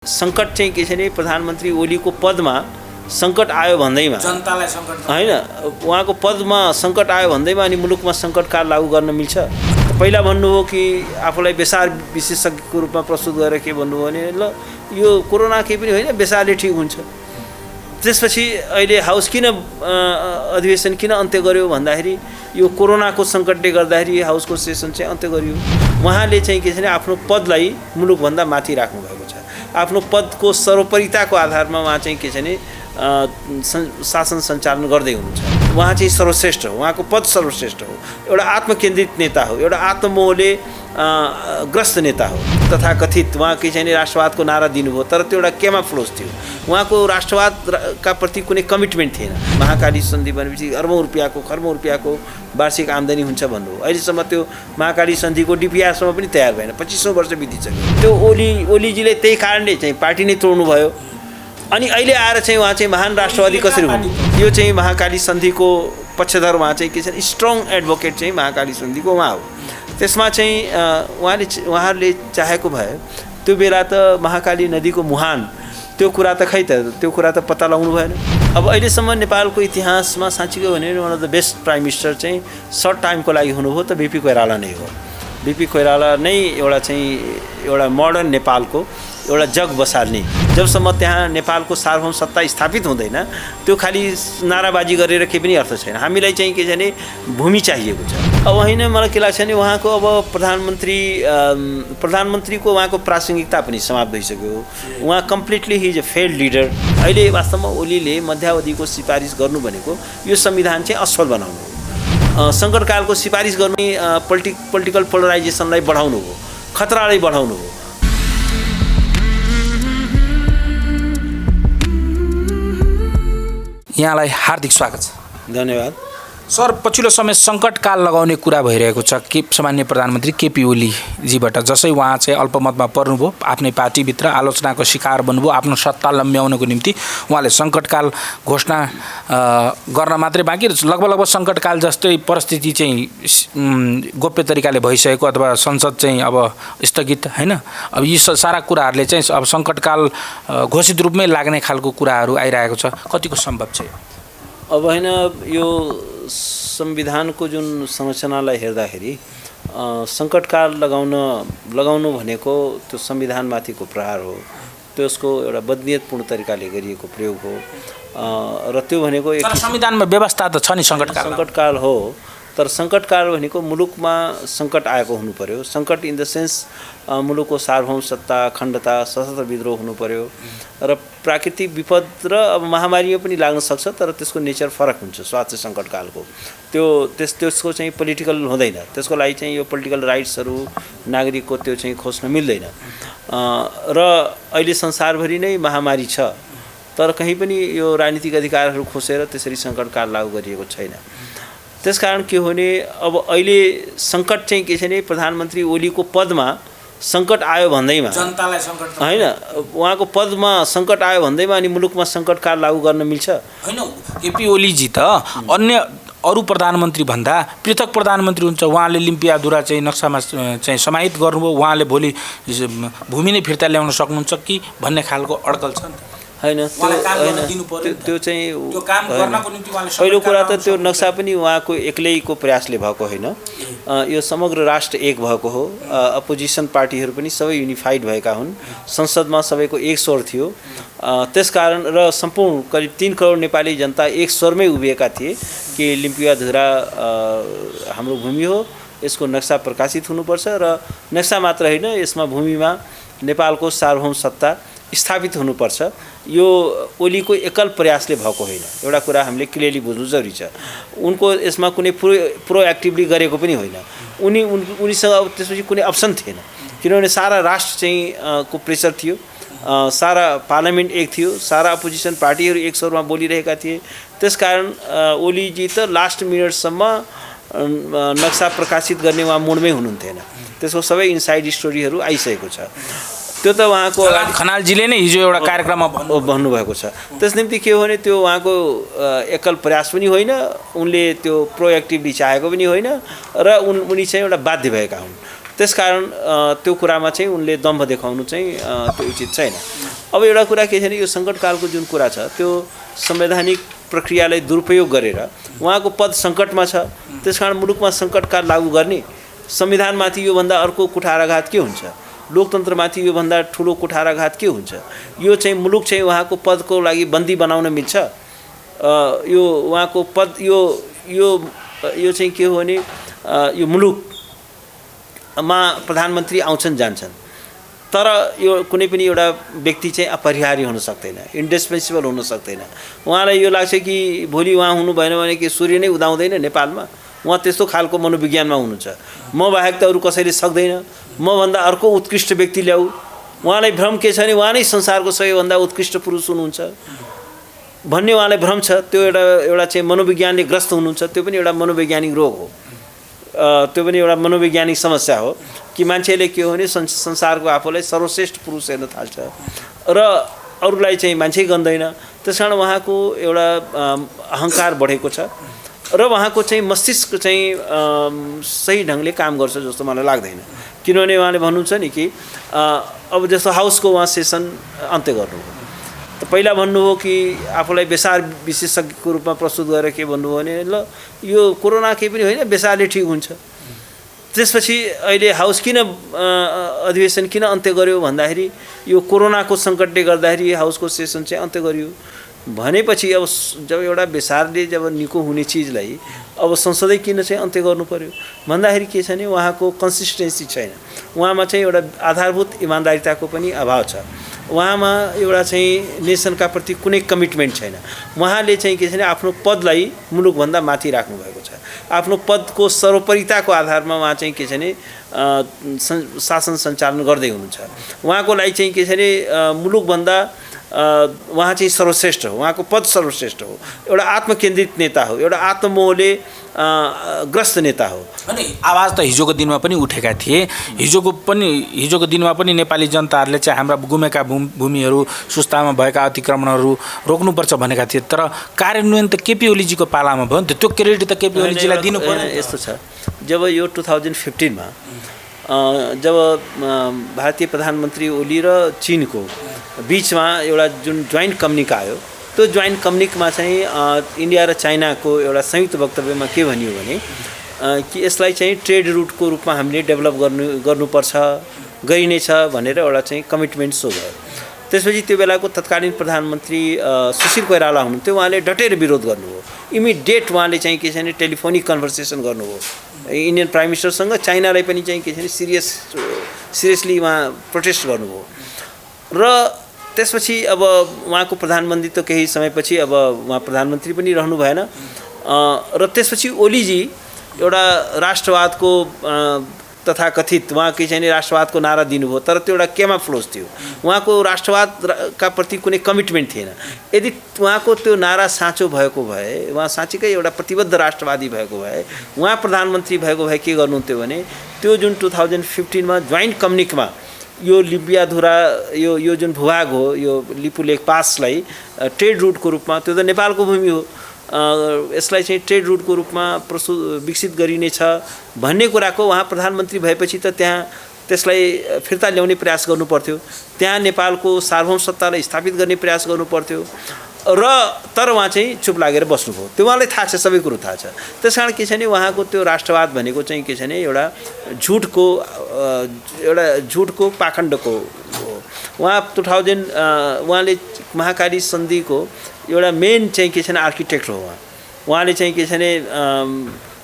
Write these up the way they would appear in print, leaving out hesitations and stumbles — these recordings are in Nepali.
संकट चाहिँ के छ भने प्रधानमन्त्री ओलीको पदमा संकट आयो भन्दैमा जनतालाई संकट हैन उहाँको पदमा संकट आयो भन्दैमा अनि मुलुकमा संकटकाल लागू गर्न मिल्छ। पहिला भन्नुभयो कि आफूलाई बेसार विशेषज्ञको रूपमा प्रस्तुत गरेर के भन्नुभयो भने ल यो कोरोना केही पनि होइन बेसारले ठीक हुन्छ। त्यसपछि अहिले हाउस किन अधिवेशन किन अन्त्य गर्यो भन्दाखेरि यो कोरोनाको संकटले गर्दाखेरि हाउसको सेसन चाहिँ अन्त्य गरियो। उहाँले चाहिँ के छ भने आफ्नो पदलाई मुलुकभन्दा माथि राख्नु भएको छ। आफ्नो पदको सर्वोपरिताको आधारमा उहाँ चाहिँ के छ भने शासन सञ्चालन गर्दै हुनुहुन्छ। उहाँ चाहिँ सर्वश्रेष्ठ हो, उहाँको पद सर्वश्रेष्ठ हो, एउटा आत्मकेन्द्रित नेता हो, एउटा आत्ममोहले ग्रस्त नेता हो। तथाकथित उहाँ के चाहिँ राष्ट्रवादको नारा दिनुभयो तर त्यो एउटा केमा फ्लोज थियो, उहाँको राष्ट्रवादका प्रति कुनै कमिटमेन्ट थिएन। महाकाली सन्धि भनेपछि खर्बौं रुपियाँको वार्षिक आम्दानी हुन्छ भन्नुभयो। अहिलेसम्म त्यो महाकाली सन्धिको डिपिआरसम्म पनि तयार भएन, 25औं वर्ष बितिसक्यो। त्यो ओलीजीले त्यही कारणले चाहिँ पार्टी नै तोड्नु भयो। अनि अहिले आएर चाहिँ उहाँ चाहिँ महान राष्ट्रवादी कसरी हुनु, यो चाहिँ महाकाली सन्धिको पक्षधर उहाँ चाहिँ के छ स्ट्रङ एडभोकेट चाहिँ महाकाली सन्धिको उहाँ हो। त्यसमा चाहिँ उहाँहरूले चाहेको भए त्यो बेला त महाकाली नदीको मुहान त्यो कुरा त खै त त्यो कुरा त पत्ता लगाउनु भएन। अब अहिलेसम्म नेपालको इतिहासमा साँच्चीको भने one of the best prime minister चाहिँ सर्ट टाइमको लागि हुनुभयो त बीपी कोइराला नै हो। बीपी कोइराला नै एउटा मोडर्न नेपालको एउटा जग बसाल्ने, जबसम्म त्यहाँ नेपालको सार्वभौम सत्ता स्थापित हुँदैन त्यो खाली नाराबाजी गरेर केही पनि अर्थ छैन। हामीलाई चाहिँ के छ भने भूमि चाहिएको छ। अब होइन मलाई के लाग्छ भने उहाँको अब प्रधानमन्त्रीको उहाँको प्रासङ्गिकता पनि समाप्त भइसक्यो। उहाँ completely he is a failed leader. अहिले वास्तवमा ओलीले मध्यावधिको सिफारिस गर्नु भनेको यो संविधान चाहिँ असफल बनाउनु हो, सङ्कटकालको सिफारिस गर्ने पोलिटिकल पोलराइजेसनलाई बढाउनु हो, खतरालाई बढाउनु हो। यहाँलाई हार्दिक स्वागत छ। धन्यवाद सर। पछिल्लो समय सङ्कटकाल लगाउने कुरा भइरहेको छ के सामान्य प्रधानमन्त्री केपी ओलीजीबाट, जसै उहाँ चाहिँ अल्पमतमा पर्नुभयो, आफ्नै पार्टीभित्र आलोचनाको शिकार बन्नुभयो, आफ्नो सत्ता लम्ब्याउनको निम्ति उहाँले सङ्कटकाल घोषणा गर्न मात्रै बाँकी लगभग सङ्कटकाल जस्तै परिस्थिति चाहिँ गोप्य तरिकाले भइसकेको अथवा संसद चाहिँ अब स्थगित होइन, अब यी सारा कुराहरूले चाहिँ अब सङ्कटकाल घोषित रूपमै लाग्ने खालको कुराहरू आइरहेको छ, कतिको सम्भव छ? अब होइन यो संविधानको जुन संरचनालाई हेर्दाखेरि सङ्कटकाल लगाउनु भनेको त्यो संविधानमाथिको प्रहार हो, त्यसको एउटा बदनियतपूर्ण तरिकाले गरिएको प्रयोग हो। र त्यो भनेको एक संविधानमा व्यवस्था त छ नि सङ्कटकाल हो, तर सङ्कटकाल भनेको मुलुकमा सङ्कट आएको हुनु पर्यो। सङ्कट इन द सेन्स मुलुकको सार्वभौम सत्ता, अखण्डता, सशस्त्र विद्रोह हुनु पर्यो। र प्राकृतिक विपद र अब महामारीमा पनि लाग्न सक्छ तर त्यसको नेचर फरक हुन्छ। स्वास्थ्य सङ्कटकालको त्यसको चाहिँ पोलिटिकल हुँदैन, त्यसको लागि चाहिँ यो पोलिटिकल राइट्सहरू नागरिकको त्यो चाहिँ खोज्न मिल्दैन। र अहिले संसारभरि नै महामारी छ तर कहीँ पनि यो राजनीतिक अधिकारहरू खोसेर त्यसरी सङ्कटकाल लागू गरिएको छैन। त्यसकारण के हो भने अब अहिले सङ्कट चाहिँ के छ भने प्रधानमन्त्री ओलीको पदमा सङ्कट आयो भन्दैमा जनतालाई संकट होइन उहाँको पदमा सङ्कट आयो भन्दैमा अनि मुलुकमा सङ्कटकाल लागू गर्न मिल्छ? होइन, केपी ओलीजी त अन्य अरू प्रधानमन्त्री भन्दा पृथक प्रधानमन्त्री हुन्छ। उहाँले लिम्पियाधुरा चाहिँ नक्सामा चाहिँ समाहित गर्नुभयो, उहाँले भोलि भूमि नै फिर्ता ल्याउन सक्नुहुन्छ कि भन्ने खालको अड्कल छ नि त? होइन त्यो चाहिँ पहिलो कुरा त त्यो नक्सा पनि उहाँको एक्लैको प्रयासले भएको होइन, यो समग्र राष्ट्र एक भएको हो। अपोजिसन पार्टीहरू पनि सबै युनिफाइड भएका हुन्, संसदमा सबैको एक स्वर थियो। त्यसकारण र सम्पूर्ण करिब 3 करोड नेपाली जनता एक स्वरमै उभिएका थिए कि लिम्पियाधुरा हाम्रो भूमि हो, यसको नक्सा प्रकाशित हुनुपर्छ र नक्सा मात्र होइन यसमा भूमिमा नेपालको सार्वभौम सत्ता स्थापित हुनुपर्छ। यो ओलीको एकल प्रयासले भएको होइन, एउटा कुरा हामीले क्लियरली बुझ्नु जरुरी छ। उनको यसमा कुनै प्रोएक्टिभली गरेको पनि होइन। उनीसँग अब त्यसपछि कुनै अप्सन थिएन किनभने सारा राष्ट्र चाहिँ को प्रेसर थियो, सारा पार्लियामेन्ट एक थियो, सारा अपोजिसन पार्टीहरू एक स्वरमा बोलिरहेका थिए। त्यसकारण ओलीजी त लास्ट मिनटसम्म नक्सा प्रकाशित गर्ने उहाँ मुडमै हुनुहुन्थेन। त्यसको सबै इनसाइड स्टोरीहरू आइसकेको छ। त्यो त उहाँको खनालजीले नै हिजो एउटा कार्यक्रममा भन्नुभएको छ। त्यस निम्ति के हो भने त्यो उहाँको एकल प्रयास पनि होइन, उनले त्यो प्रोएक्टिभली चाहेको पनि होइन र उनी चाहिँ एउटा बाध्य भएका हुन्। त्यसकारण त्यो कुरामा चाहिँ उनले दम्भ देखाउनु चाहिँ त्यो उचित छैन। अब एउटा कुरा के छ भने यो सङ्कटकालको जुन कुरा छ त्यो संवैधानिक प्रक्रियालाई दुरुपयोग गरेर उहाँको पद सङ्कटमा छ, त्यसकारण मुलुकमा सङ्कटकाल लागू गर्ने, संविधानमाथि योभन्दा अर्को कुठाराघात के हुन्छ, लोकतन्त्रमाथि योभन्दा ठुलो कुठाराघात के हुन्छ। यो चाहिँ मुलुक चाहिँ उहाँको पदको लागि बन्दी बनाउन मिल्छ। यो उहाँको पद यो चाहिँ के हो भने यो मुलुकमा प्रधानमन्त्री आउँछन् जान्छन्, तर यो कुनै पनि एउटा व्यक्ति चाहिँ अपरिहार्य हुन सक्दैन, इन्डिस्पेन्सिबल हुन सक्दैन। उहाँलाई यो लाग्छ कि भोलि उहाँ हुनु भएन भने कि सूर्य नै उदाउँदैन नेपालमा, उहाँ त्यस्तो खालको मनोविज्ञानमा हुनुहुन्छ। म बाहेक त अरू कसैले सक्दैन, मभन्दा अर्को उत्कृष्ट व्यक्ति ल्याऊ। उहाँलाई भ्रम के छ भने उहाँ नै संसारको सबैभन्दा उत्कृष्ट पुरुष हुनुहुन्छ भन्ने उहाँलाई भ्रम छ। त्यो एउटा चाहिँ मनोविज्ञानले ग्रस्त हुनुहुन्छ। त्यो पनि एउटा मनोवैज्ञानिक रोग हो, त्यो पनि एउटा मनोवैज्ञानिक समस्या हो कि मान्छेले के हो भने संसारको आफूलाई सर्वश्रेष्ठ पुरुष हेर्न थाल्छ र अरूलाई चाहिँ मान्छे गन्दैन। त्यसकारण उहाँको एउटा अहङ्कार बढेको छ र उहाँको चाहिँ मस्तिष्क चाहिँ सही ढङ्गले काम गर्छ जस्तो मलाई लाग्दैन। किनभने उहाँले भन्नुहुन्छ नि कि अब जस्तो हाउसको उहाँ सेसन अन्त्य गर्नुभयो, त पहिला भन्नुभयो कि आफूलाई बेसार विशेषज्ञको रूपमा प्रस्तुत गरेर के भन्नुभयो भने ल यो कोरोना केही पनि होइन, बेसारले ठिक हुन्छ। त्यसपछि अहिले हाउस किन अधिवेशन किन अन्त्य गर्यो भन्दाखेरि यो कोरोनाको सङ्कटले गर्दाखेरि हाउसको सेसन चाहिँ अन्त्य गरियो भनेपछि अब जब एउटा बेसारले जब निको हुने चिजलाई अब संसदै किन चाहिँ अन्त्य गर्नु पर्यो भन्दाखेरि के छ भने उहाँको कन्सिस्टेन्सी छैन। उहाँमा चाहिँ एउटा आधारभूत इमान्दारिताको पनि अभाव छ। उहाँमा एउटा चाहिँ नेसनका प्रति कुनै कमिटमेन्ट छैन। उहाँले चाहिँ के छ भने आफ्नो पदलाई मुलुकभन्दा माथि राख्नु भएको छ। आफ्नो पदको सर्वोपरिताको आधारमा उहाँ चाहिँ के छ भने शासन सञ्चालन गर्दै हुनुहुन्छ। उहाँको लागि चाहिँ के छ भने मुलुकभन्दा उहाँ चाहिँ सर्वश्रेष्ठ हो, उहाँको पद सर्वश्रेष्ठ हो, एउटा आत्मकेन्द्रित नेता हो, एउटा आत्ममोहले ग्रस्त नेता हो। अनि आवाज त हिजोको दिनमा पनि उठेका थिए। हिजोको दिनमा पनि नेपाली जनताहरूले चाहिँ हाम्रा गुमेका भूमिहरू, सुस्तामा भएका अतिक्रमणहरू रोक्नुपर्छ भनेका थिए, तर कार्यान्वयन त केपी ओलीजीको पालामा भयो नि त। त्यो क्रेडिट त केपी ओलीजीलाई दिनु पर्यो। यस्तो छ, जब यो 2015मा जब भारतीय प्रधानमन्त्री ओली र चीनको बीचमा एउटा जुन जोइन्ट कम्युनिक आयो, त्यो जोइन्ट कम्युनिकमा चाहिँ इन्डिया र चाइनाको एउटा संयुक्त वक्तव्यमा के भनियो भने कि यसलाई चाहिँ ट्रेड रुटको रूपमा हामीले डेभलप गर्नुपर्छ, गरिनेछ भनेर एउटा चाहिँ कमिटमेन्ट सो भयो। त्यसपछि त्यो बेलाको तत्कालीन प्रधानमन्त्री सुशील कोइराला हुनुहुन्थ्यो। उहाँले डटेर विरोध गर्नुभयो। इमिडिएट उहाँले चाहिँ के छ भने टेलिफोनिक कन्भर्सेसन गर्नुभयो इन्डियन प्राइम मिनिस्टरसँग। चाइनालाई पनि चाहिँ के छ भने सिरियसली उहाँ प्रोटेस्ट गर्नुभयो र त्यसपछि अब उहाँको प्रधानमन्त्री त केही समयपछि अब उहाँ प्रधानमन्त्री पनि रहनु भएन र त्यसपछि ओलीजी एउटा राष्ट्रवादको तथाकथित उहाँ के चाहिँ राष्ट्रवादको नारा दिनुभयो, तर त्यो एउटा केमा फ्लोज थियो। उहाँको राष्ट्रवादका प्रति कुनै कमिटमेन्ट थिएन। यदि उहाँको त्यो नारा साँचो भएको भए, उहाँ साँच्चीकै एउटा प्रतिबद्ध राष्ट्रवादी भएको भए, उहाँ प्रधानमन्त्री भएको भए के गर्नुहुन्थ्यो भने त्यो जुन 2015मा जोइन्ट कम्युनिकमा यो लिबियाधुरा यो जुन भूभाग हो, यो लिपु लेक पासलाई ट्रेड रुटको रूपमा, त्यो त नेपालको भूमि हो, यसलाई चाहिँ ट्रेड रुटको रूपमा विकसित गरिनेछ भन्ने कुराको उहाँ प्रधानमन्त्री भएपछि त त्यहाँ त्यसलाई फिर्ता ल्याउने प्रयास गर्नु पर्थ्यो। त्यहाँ नेपालको सार्वभौम सत्तालाई स्थापित गर्ने प्रयास गर्नु पर्थ्यो र तर उहाँ चाहिँ चुप लागेर बस्नुभयो। त्यो उहाँलाई थाहा छ, सबै कुरो थाहा छ। त्यसकारण के छ भने उहाँको त्यो राष्ट्रवाद भनेको चाहिँ के छ भने एउटा झुटको पाखण्डको हो। उहाँ 2000 उहाँले महाकाली सन्धिको एउटा मेन चाहिँ के छ भने आर्किटेक्ट हो। उहाँले चाहिँ के छ भने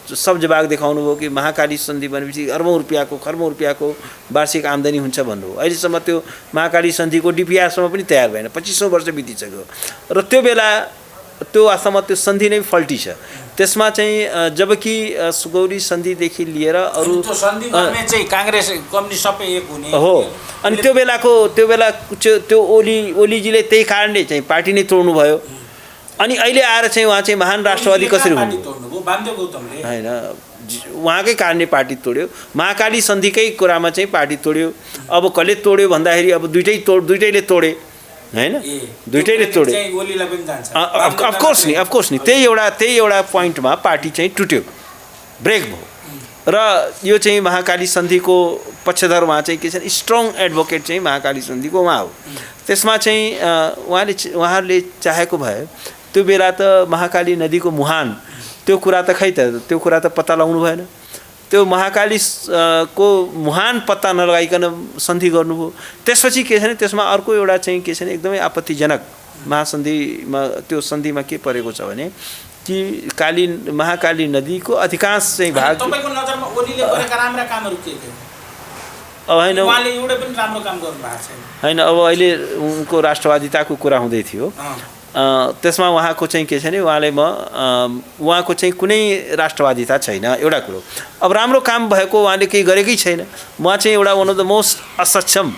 सब जवाब देखाउनु भयो कि महाकाली सन्धि भनेपछि खर्बौँ रुपियाँको वार्षिक आम्दानी हुन्छ भन्नुभयो। अहिलेसम्म त्यो महाकाली सन्धिको डिपिआरसम्म पनि तयार भएन, 25औं वर्ष बितिसक्यो र त्यो बेला त्यो वास्तवमा त्यो सन्धि नै फल्टी छ। त्यसमा चाहिँ जबकि सुगौली सन्धिदेखि लिएर अरू काङ्ग्रेस कम्युनिस्ट सबै एक हुने हो। अनि त्यो बेला त्यो ओलीजीले त्यही कारणले चाहिँ पार्टी नै तोड्नु भयो। अनि अहिले आएर चाहिँ उहाँ चाहिँ महान राष्ट्रवादी कसरी हुनु होइन, उहाँकै कारणले पार्टी तोड्यो। महाकाली सन्धिकै कुरामा चाहिँ पार्टी तोड्यो। अब कसले तोड्यो भन्दाखेरि अब दुइटैले तोडे हैन, दुइटैले तोडे। अफकोर्स नि त्यही एउटा पोइन्टमा पार्टी चाहिँ टुट्यो, ब्रेक भयो। र यो चाहिँ महाकाली सन्धिको पक्षधर उहाँ चाहिँ के छ स्ट्रङ एडभोकेट चाहिँ महाकाली सन्धिको उहाँ हो। त्यसमा चाहिँ उहाँहरूले चाहेको भए त्यो बेला त महाकाली नदीको मुहान त्यो कुरा त खै त त्यो कुरा त पत्ता लगाउनु भएन। त्यो महाकाली को मुहान पत्ता नलगाइकन सन्धि गर्नुभयो। त्यसपछि के छ त्यसमा अर्को एउटा चाहिँ के छ एकदमै आपत्तिजनक महासन्धिमा त्यो सन्धिमा के परेको छ भने कि महाकाली नदीको अधिकांश चाहिँ भाग तपाईको नजरमा ओलीले गरेका राम्रा कामहरू के के अब हैन उहाँले एउटा पनि राम्रो काम गर्नु भएको छैन हैन। अब अहिले उनको राष्ट्रवादिताको कुरा हुँदै थियो त्यसमा उहाँको चाहिँ के छ नि उहाँको चाहिँ कुनै राष्ट्रवादिता छैन एउटा कुरो। अब राम्रो काम भएको उहाँले केही गरेकै छैन। उहाँ चाहिँ एउटा वान अफ द मोस्ट असक्षम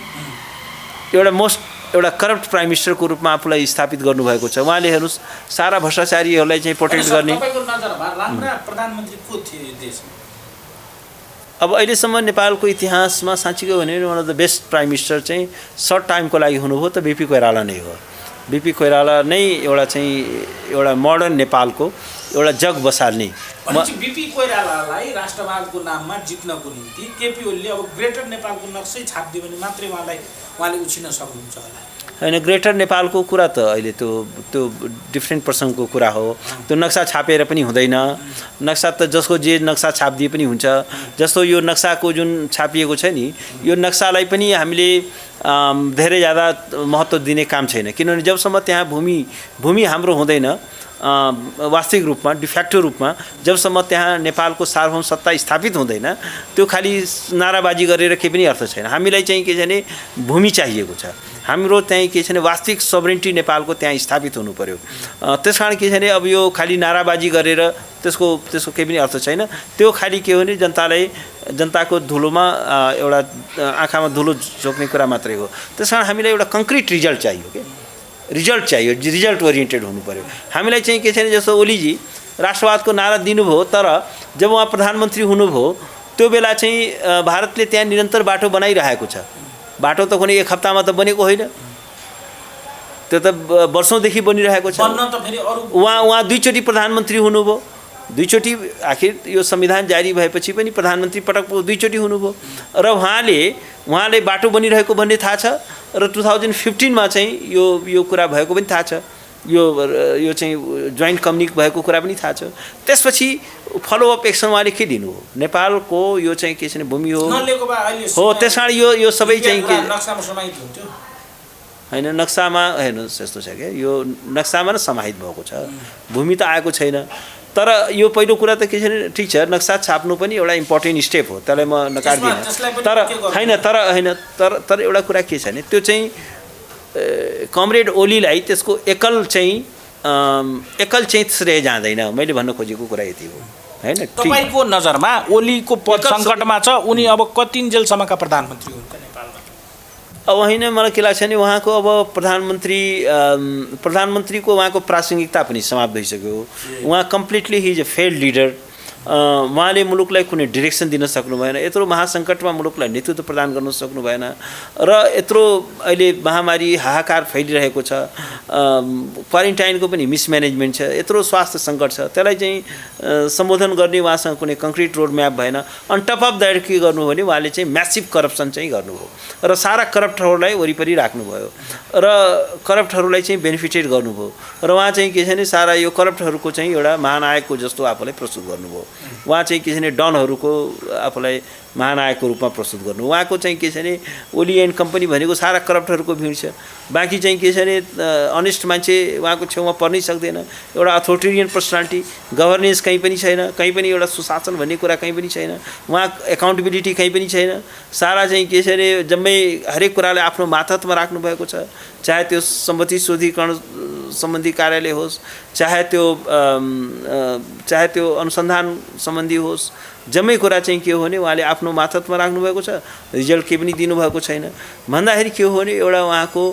एउटा करप्ट प्राइम मिनिस्टरको रूपमा आफूलाई स्थापित गर्नुभएको छ। उहाँले हेर्नुहोस् सारा भ्रष्टाचारीहरूलाई चाहिँ प्रोटेक्ट गर्ने। तपाईको नजरमा राम्रा प्रधानमन्त्री को थिए देशमा? अब अहिलेसम्म नेपालको इतिहासमा साँच्चीको भने one of the best prime minister चाहिँ सर्ट टाइमको लागि हुनुभयो त बीपी कोइराला नै हो। बीपी कोइराला नै एउटा मोडर्न नेपालको एउटा जग बसाल्ने। बीपी कोइरालालाई राष्ट्रवादको नाममा जित्नको निम्ति केपी ओलीले अब ग्रेटर नेपालको नक्सै छापिदियो भने मात्रै उहाँले उछिन सक्नुहुन्छ होला। हैन ग्रेटर नेपालको कुरा त अहिले त्यो डिफ्रेन्ट प्रसङ्गको कुरा हो। त्यो नक्सा छापेर पनि हुँदैन। नक्सा त जसको जे नक्सा छापिदिए पनि हुन्छ। जस्तो यो नक्साको जुन छापिएको छ नि यो नक्सालाई पनि हामीले धेरै ज्यादा महत्त्व दिने काम छैन। किनभने जबसम्म त्यहाँ भूमि हाम्रो हुँदैन वास्तविक रूपमा डिफेक्टो रूपमा जबसम्म त्यहाँ नेपालको सार्वभौम सत्ता स्थापित हुँदैन त्यो खाली नाराबाजी गरेर केही पनि अर्थ छैन। हामीलाई चाहिँ के छ भने भूमि चाहिएको छ। हाम्रो चाहिँ के छ भने वास्तविक सोभरेन्टी नेपालको त्यहाँ स्थापित हुनु पर्यो। त्यसकारण के छ भने अब यो खाली नाराबाजी गरेर त्यसको केही पनि अर्थ छैन। त्यो खाली के हो भने जनताको धुलोमा एउटा आँखामा धुलो झोक्ने कुरा मात्रै हो। त्यसकारण हामीलाई एउटा कङ्क्रिट रिजल्ट चाहियो के रिजल्ट चाहियो। रिजल्ट ओरिएन्टेड हुनु पर्यो। हामीलाई चाहिँ के छैन जस्तो ओलीजी राष्ट्रवादको नारा दिनुभयो तर जब उहाँ प्रधानमन्त्री हुनुभयो त्यो बेला चाहिँ भारतले त्यहाँ निरन्तर बाटो बनाइरहेको छ। बाटो त कुनै एक हप्तामा त बनेको होइन। त्यो त वर्षौँदेखि बनिरहेको छ। उहाँ दुईचोटि प्रधानमन्त्री हुनुभयो। दुईचोटि आखिर यो संविधान जारी भएपछि पनि प्रधानमन्त्री पटक दुईचोटि हुनुभयो र उहाँले बाटो बनिरहेको भन्ने थाहा छ र 2015 चाहिँ यो कुरा भएको पनि थाहा छ। यो चाहिँ जोइन्ट कम्युनिक भएको कुरा पनि थाहा छ। त्यसपछि फलोअप एक्सन उहाँले के दिनु हो? नेपालको यो चाहिँ के छ भने भूमि हो त्यस कारण यो सबै चाहिँ के हैन नक्सामा हेर्नुहोस् यस्तो छ क्या यो नक्सामा नै समाहित भएको छ। भूमि त आएको छैन। तर यो पहिलो कुरा त के छ भने ठिक छ नक्सा छाप्नु पनि एउटा इम्पोर्टेन्ट स्टेप हो। त्यसलाई म नकार्दिनँ। तर एउटा कुरा के छ भने त्यो चाहिँ कमरेड ओलीलाई त्यसको एकल चाहिँ श्रेय जाँदैन। मैले भन्न खोजेको कुरा यति हो हैन। तपाईको नजरमा ओलीको पद सङ्कटमा छ। उनी अब कतिन्जेलसम्मका प्रधानमन्त्री हुन् नेपालमा? अब होइन मलाई के लाग्छ भने उहाँको अब प्रधानमन्त्रीको उहाँको प्रासङ्गिकता पनि समाप्त भइसक्यो। उहाँ completely he is a failed leader. उहाँले मुलुकलाई कुनै डिरेक्सन दिन सक्नु भएन। यत्रो महासङ्कटमा मुलुकलाई नेतृत्व प्रदान गर्न सक्नु भएन र यत्रो अहिले महामारी हाहाकार फैलिरहेको छ। क्वारेन्टाइनको पनि मिसम्यानेजमेन्ट छ। यत्रो स्वास्थ्य सङ्कट छ। त्यसलाई चाहिँ सम्बोधन गर्ने उहाँसँग कुनै कङ्क्रिट रोड म्याप भएन। अन टप अफ द्याट के गर्नु भने उहाँले चाहिँ म्यासिभ करप्सन चाहिँ गर्नुभयो र सारा करप्टहरूलाई वरिपरि राख्नुभयो र करप्टहरूलाई चाहिँ बेनिफिटेड गर्नुभयो र उहाँ चाहिँ के छ भने सारा यो करप्टहरूको चाहिँ एउटा महानायकको जस्तो आफूलाई प्रस्तुत गर्नुभयो। उहाँ चाहिँ के छ भने डनहरूको आफूलाई महानायकको रूपमा प्रस्तुत गर्नु। उहाँको चाहिँ के छ भने ओली एन्ड कम्पनी भनेको सारा करप्टहरूको भिड छ। बाँकी चाहिँ के छ भने अनेस्ट मान्छे उहाँको छेउमा पर्नै सक्दैन। एउटा अथोरिटेरियन पर्सनालिटी गभर्नेन्स कहीँ पनि छैन। कहीँ पनि एउटा सुशासन भन्ने कुरा कहीँ पनि छैन। उहाँ एकाउन्टेबिलिटी कहीँ पनि छैन। सारा चाहिँ के छ भने जम्मै हरेक कुरालाई आफ्नो मातहतमा राख्नुभएको छ। चाहे त्यो सम्पत्ति शुद्धिकरण सम्बन्धी कार्यालय होस् चाहे त्यो अनुसन्धान सम्बन्धी होस् जम्मै कुरा चाहिँ के हो भने उहाँले आफ्नो मातहतमा राख्नुभएको छ। रिजल्ट केही पनि दिनुभएको छैन। भन्दाखेरि के हो भने एउटा उहाँको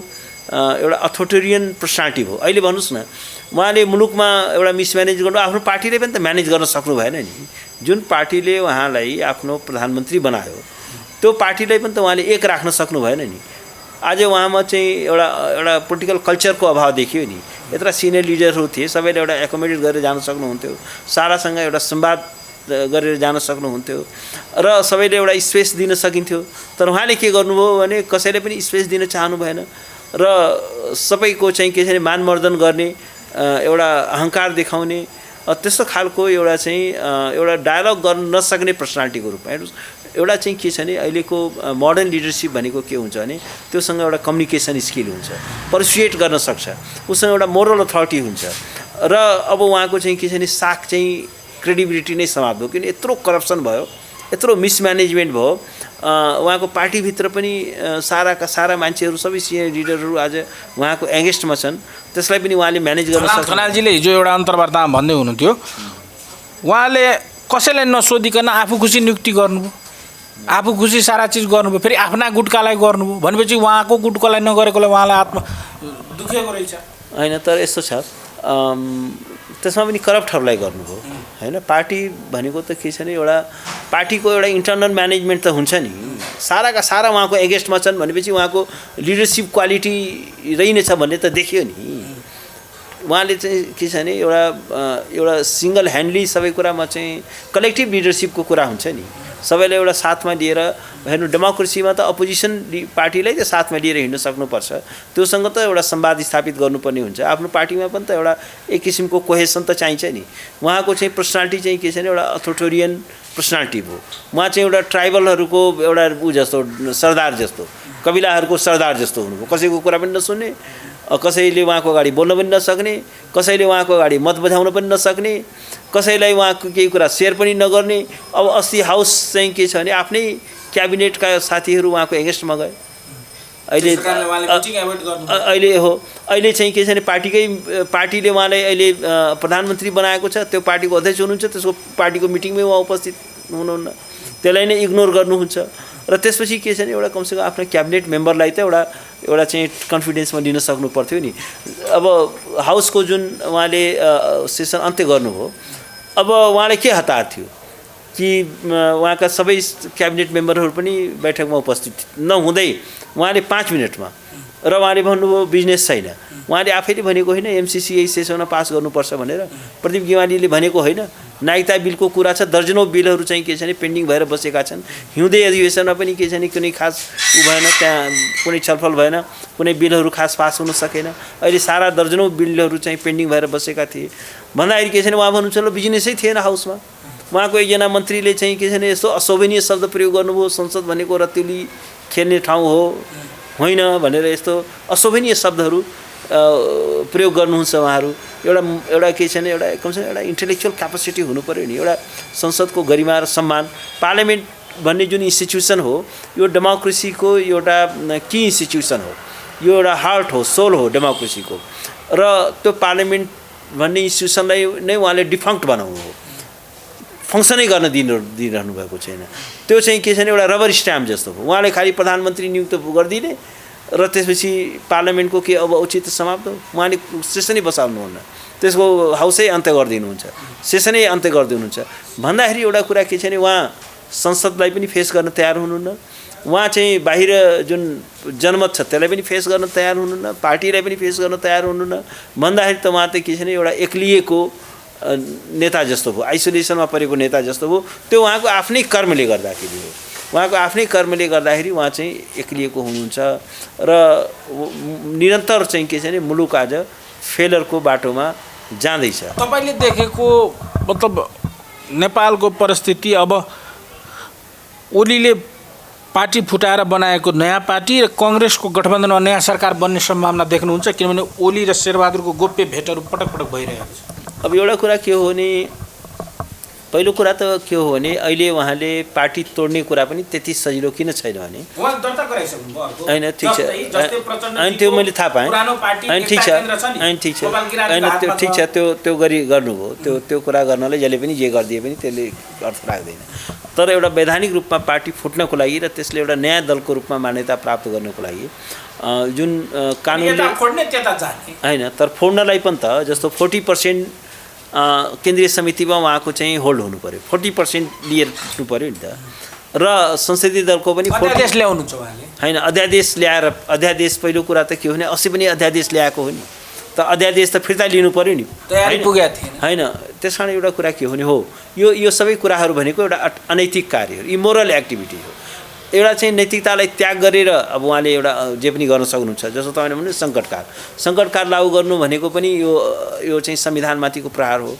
एउटा अथोरिटेरियन पर्सनालिटी भयो। अहिले भन्नुहोस् न उहाँले मुलुकमा एउटा मिसम्यानेज गर्नु आफ्नो पार्टीले पनि त म्यानेज गर्न सक्नु भएन नि। जुन पार्टीले उहाँलाई आफ्नो प्रधानमन्त्री बनायो त्यो पार्टीलाई पनि त उहाँले एक राख्न सक्नु भएन नि। आज उहाँमा चाहिँ एउटा पोलिटिकल कल्चरको अभाव देखियो नि। यत्र सिनियर लिडरहरू थिए सबैले एउटा एकोमोडेट गरेर जान सक्नुहुन्थ्यो। सारासँग एउटा संवाद गरेर जान सक्नुहुन्थ्यो र सबैले एउटा स्पेस दिन सकिन्थ्यो। तर उहाँले के गर्नुभयो भने कसैले पनि स्पेस दिन चाहनु भएन र सबैको चाहिँ के छ भने मानमर्दन गर्ने, एउटा अहङ्कार देखाउने, त्यस्तो खालको एउटा चाहिँ एउटा डायलग गर्न नसक्ने पर्सनालिटीको रूपमा एउटा चाहिँ के छ भने अहिलेको मोडर्न लिडरसिप भनेको के हुन्छ भने त्योसँग एउटा कम्युनिकेसन स्किल हुन्छ, पर्सुएट गर्न सक्छ, उसँग एउटा मोरल अथोरिटी हुन्छ र अब उहाँको चाहिँ के छ भने साख चाहिँ क्रेडिबिलिटी नै समाप्त भयो। किन यत्रो करप्सन भयो, यत्रो मिसम्यानेजमेन्ट भयो, उहाँको पार्टीभित्र पनि साराका सारा मान्छेहरू सबै सिनियर लिडरहरू आज उहाँको एगेन्स्टमा छन्, त्यसलाई पनि उहाँले म्यानेज गर्न सक्छ। खनालजीले हिजो एउटा अन्तर्वार्तामा भन्दै हुनुहुन्थ्यो उहाँले कसैलाई नसोधिकन आफू खुसी नियुक्ति गर्नुभयो, आफू खुसी सारा चिज गर्नुभयो, फेरि आफ्ना गुटकालाई गर्नुभयो भनेपछि उहाँको गुटकालाई नगरेकोलाई उहाँलाई आत्मा दुखेको रहेछ होइन। तर यस्तो छ त्यसमा पनि करप्टहरूलाई गर्नुभयो होइन। पार्टी भनेको त के छ भने एउटा पार्टीको एउटा इन्टरनल म्यानेजमेन्ट त हुन्छ नि, साराका सारा उहाँको एगेन्स्टमा छन् भनेपछि उहाँको लिडरसिप क्वालिटी रहेनछ भन्ने त देखियो नि। उहाँले चाहिँ के छ भने एउटा सिङ्गल ह्यान्डली सबै कुरामा चाहिँ कलेक्टिभ लिडरसिपको कुरा हुन्छ नि, सबैलाई एउटा साथमा लिएर हेर्नु। डेमोक्रेसीमा त अपोजिसन पार्टीलाई त साथमा लिएर हिँड्न सक्नुपर्छ, त्योसँग त एउटा संवाद स्थापित गर्नुपर्ने हुन्छ। आफ्नो पार्टीमा पनि त एउटा एक किसिमको कोहेसन त चाहिन्छ नि। उहाँको चाहिँ पर्सनालिटी चाहिँ के छ भने एउटा अथोरिटेरियन पर्सनालिटी भयो। उहाँ चाहिँ एउटा ट्राइबलहरूको एउटा जस्तो सरदार जस्तो, कबिलाहरूको सरदार जस्तो हुनुभयो, कसैको कुरा पनि नसुन्ने, कसैले उहाँको अगाडि बोल्न पनि नसक्ने, कसैले उहाँको अगाडि मत बुझाउन पनि नसक्ने, कसैलाई उहाँको केही कुरा सेयर पनि नगर्ने। अब अस्ति हाउस चाहिँ के छ भने आफ्नै क्याबिनेटका साथीहरू उहाँको एगेन्स्टमा गए। अहिले चाहिँ के छ भने पार्टीले उहाँलाई अहिले प्रधानमन्त्री बनाएको छ, त्यो पार्टीको अध्यक्ष हुनुहुन्छ, त्यसको पार्टीको मिटिङमै उहाँ उपस्थित हुनुहुन्न, त्यसलाई नै इग्नोर गर्नुहुन्छ। र त्यसपछि के छ भने एउटा कमसेकम आफ्नो क्याबिनेट मेम्बरलाई त एउटा चाहिँ कन्फिडेन्समा लिन सक्नु पर्थ्यो नि। अब हाउसको जुन उहाँले सेसन अन्त्य गर्नुभयो, अब उहाँलाई के हतार थियो कि उहाँका सबै क्याबिनेट मेम्बरहरू पनि बैठकमा उपस्थित नहुँदै उहाँले 5 मिनटमा र उहाँले भन्नुभयो बिजनेस छैन। उहाँले आफैले भनेको होइन एमसिसी यही सेसनमा पास गर्नुपर्छ भनेर, प्रदीप गेवालीले भनेको होइन। नागरिकता बिलको कुरा छ, दर्जनौँ बिलहरू चाहिँ के छ भने पेन्डिङ भएर बसेका छन्। हिउँदे अधिवेशनमा पनि के छ भने कुनै खास भएन, त्यहाँ कुनै छलफल भएन, कुनै बिलहरू खास पास हुन सकेन। अहिले सारा दर्जनौँ बिलहरू चाहिँ पेन्डिङ भएर बसेका थिए भन्दाखेरि के छ भने उहाँ भन्नुहुन्छ ल बिजनेसै थिएन हाउसमा। उहाँको एकजना मन्त्रीले चाहिँ के छ भने यस्तो अशोभनीय शब्द प्रयोग गर्नुभयो, संसद भनेको रत्युली खेल्ने ठाउँ होइन भनेर यस्तो अशोभनीय शब्दहरू प्रयोग गर्नुहुन्छ उहाँहरू। एउटा के छ भने एउटा कमसेकम एउटा इन्टेलेक्चुअल क्यापासिटी हुनु पऱ्यो नि, एउटा संसदको गरिमा र सम्मान। पार्लियामेन्ट भन्ने जुन इन्स्टिट्युसन हो यो डेमोक्रेसीको एउटा की इन्स्टिट्युसन हो, यो एउटा हार्ट हो, सोल हो डेमोक्रेसीको। र त्यो पार्लियामेन्ट भन्ने इन्स्टिट्युसनलाई नै उहाँले डिफङ्क्ट बनाउनु हो, फङ्सनै गर्न दिइरहनु भएको छैन। त्यो चाहिँ के छ भने एउटा रबर स्ट्याम्प जस्तो हो। उहाँले खालि प्रधानमन्त्री नियुक्त गरिदिने र त्यसपछि पार्लियामेन्टको के अब औचित्य समाप्त हो, उहाँले सेसनै बसाल्नुहुन्न, त्यसको हाउसै अन्त्य गरिदिनुहुन्छ, सेसनै अन्त्य गरिदिनुहुन्छ भन्दाखेरि एउटा कुरा के छ भने उहाँ संसदलाई पनि फेस गर्न तयार हुनुहुन्न, उहाँ चाहिँ बाहिर जुन जनमत छ त्यसलाई पनि फेस गर्न तयार हुनुहुन्न, पार्टीलाई पनि फेस गर्न तयार हुनुहुन्न भन्दाखेरि त उहाँ त के छ भने एउटा एक्लिएको नेता जस्तो भयो, आइसोलेसनमा परेको नेता जस्तो भयो। त्यो उहाँको आफ्नै कर्मले गर्दाखेरि हो, उहाँको आफ्नै कर्मले गर्दाखेरि उहाँ चाहिँ एक्लिएको हुनुहुन्छ र निरन्तर चाहिँ के छ भने मुलुक आज फेलरको बाटोमा जाँदैछ। तपाईँले देखेको मतलब नेपालको परिस्थिति अब ओलीले पार्टी फुटाएर बनाएको नयाँ पार्टी र कङ्ग्रेसको गठबन्धनमा नयाँ सरकार बन्ने सम्भावना देख्नुहुन्छ? किनभने ओली र शेरबहादुरको गोप्य भेटहरू पटक पटक भइरहेको छ। अब एउटा कुरा के हो भने पहिलो कुरा त के हो भने अहिले उहाँले पार्टी तोड्ने कुरा पनि त्यति सजिलो किन छैन भने होइन ठिक छ, अनि त्यो मैले थाहा पाएँ, अनि ठिक छ, अनि ठिक छ, होइन त्यो ठिक छ, त्यो गर्नुभयो, त्यो कुरा गर्नलाई जसले पनि जे गरिदिए पनि त्यसले अर्थ राख्दैन। तर एउटा वैधानिक रूपमा पार्टी फुट्नको लागि र त्यसले एउटा नयाँ दलको रूपमा मान्यता प्राप्त गर्नको लागि जुन कानुनले होइन, तर फोड्नलाई पनि त जस्तो 40% केन्द्रीय समितिमा उहाँको चाहिँ होल्ड हुनु पऱ्यो, 40% लिनु पऱ्यो नि त। र संसदीय दलको पनि अध्यादेश ल्याउनु छ उहाँले, होइन अध्यादेश ल्याएर, अध्यादेश पहिलो कुरा त के हो भने 80 पनि अध्यादेश ल्याएको हो नि, त अध्यादेश त फिर्ता लिनु पऱ्यो नि, तयारी पुगेको थिएन, होइन त्यस कारण एउटा कुरा के हो भने हो यो सबै कुराहरू भनेको एउटा अनैतिक कार्य हो, इमोरल एक्टिभिटी हो। एउटा चाहिँ नैतिकतालाई त्याग गरेर अब उहाँले एउटा जे पनि गर्न सक्नुहुन्छ। जस्तो तपाईँले भन्नु सङ्कटकाल लागू गर्नु भनेको पनि यो चाहिँ संविधानमाथिको प्रहार हो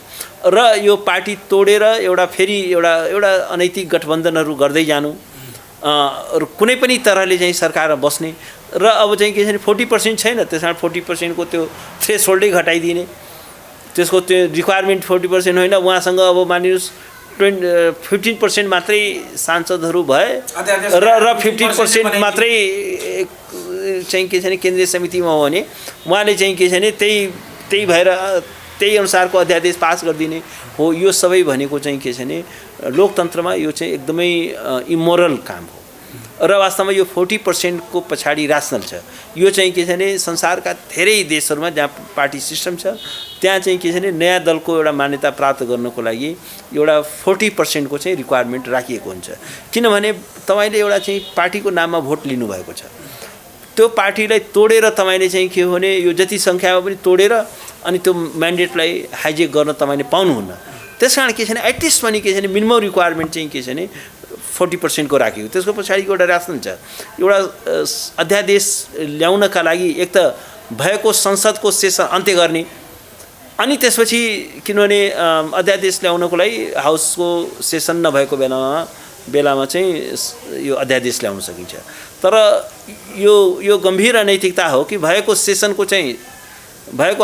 र यो पार्टी तोडेर एउटा फेरि एउटा अनैतिक गठबन्धनहरू गर्दै जानु कुनै पनि तरहले चाहिँ सरकारमा बस्ने र अब चाहिँ के छ भने 40% छैन, त्यस कारण 40% को त्यो थ्रेसहोल्डै घटाइदिने, त्यसको त्यो रिक्वायरमेन्ट 40% होइन, उहाँसँग अब मानिनुहोस् 15% मात्रै सांसदहरू भए र 15% मात्रै चाहिँ के छ भने केन्द्रीय समितिमा हो भने उहाँले चाहिँ के छ भने त्यही भएर त्यही अनुसारको अध्यादेश पास गरिदिने हो। यो सबै भनेको चाहिँ के छ भने लोकतन्त्रमा यो चाहिँ एकदमै इमोरल काम हो र वास्तवमा यो 40% को पछाडि रासनल छ। यो चाहिँ के छ भने संसारका धेरै देशहरूमा जहाँ पार्टी सिस्टम छ त्यहाँ चाहिँ के छ भने नयाँ दलको एउटा मान्यता प्राप्त गर्नको लागि एउटा 40% को चाहिँ रिक्वायरमेन्ट राखिएको हुन्छ। किनभने तपाईँले एउटा चाहिँ पार्टीको नाममा भोट लिनुभएको छ, त्यो पार्टीलाई तोडेर तपाईँले चाहिँ के हो भने यो जति सङ्ख्यामा पनि तोडेर अनि त्यो म्यान्डेटलाई हाइजेक गर्न तपाईँले पाउनुहुन्न। त्यस कारण के छ भने एटलिस्ट पनि के छ भने मिनिमम रिक्वायरमेन्ट चाहिँ के छ भने 40% को राखेको। त्यसको पछाडिको एउटा रासन छ, एउटा अध्यादेश ल्याउनका लागि एक त भएको संसदको सेसन अन्त्य गर्ने अनि त्यसपछि किनभने अध्यादेश ल्याउनको लागि हाउसको सेसन नभएको बेलामा चाहिँ यो अध्यादेश ल्याउन सकिन्छ। तर यो गम्भीर अनैतिकता हो कि भएको